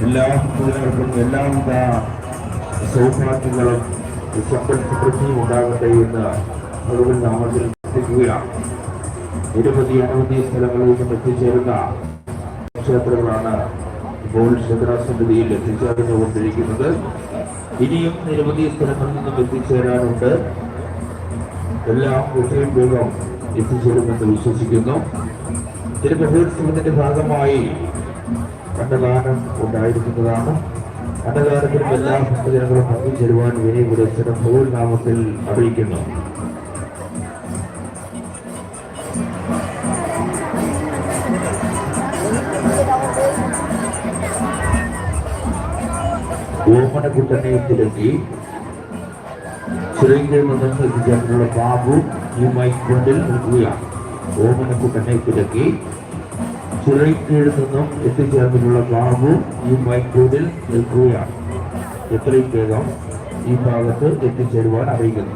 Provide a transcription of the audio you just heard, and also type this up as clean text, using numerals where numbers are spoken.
എല്ലാ കുട്ടികൾക്കും എല്ലാവിധ സൗഭാഗ്യങ്ങളും സമ്പൽ സമൃദ്ധിയും ഉണ്ടാകട്ടെ എന്ന് ഭഗവൻ നാമത്തിൽ എത്തിക്കുകയാണ്. നിരവധി അനവധി സ്ഥലങ്ങളിൽ നിന്നും എത്തിച്ചേരുന്ന ക്ഷേത്രങ്ങളാണ് ഇപ്പോൾ ക്ഷേത്രസന്നിധിയിൽ എത്തിച്ചേർന്നുകൊണ്ടിരിക്കുന്നത്. ഇനിയും നിരവധി സ്ഥലങ്ങളിൽ നിന്നും എത്തിച്ചേരാനുണ്ട്. എല്ലാം എത്രയും വേഗം എത്തിച്ചേരുമെന്ന് വിശ്വസിക്കുന്നു. തിരുമഹോത്സവത്തിന്റെ ഭാഗമായി അന്നദാനം ഉണ്ടായിരിക്കുന്നതാണ്. അന്നദാനത്തിനും എല്ലാ ഭക്തജനങ്ങളും പങ്കുചേരുവാൻ വിനയയുടെ ഭഗവൻ നാമത്തിൽ അറിയിക്കുന്നു. ഓമനക്കുട്ടനെ തിരക്കി ചിറയിൽ നിന്നും എത്തിച്ചേർന്നുള്ള ബാബു ഈ മൈക്രോണ്ടിൽ നിൽക്കുകയാണ്. ഓമനക്കുട്ടനെ തിരക്കി ചിറയിൽ നിന്നും എത്തിച്ചേർന്നിട്ടുള്ള ബാബു ഈ മൈക്രോഡിൽ നിൽക്കുകയാണ്. എത്രയും വേഗം ഈ ഭാഗത്ത് എത്തിച്ചേരുവാൻ അറിയിക്കുന്നു.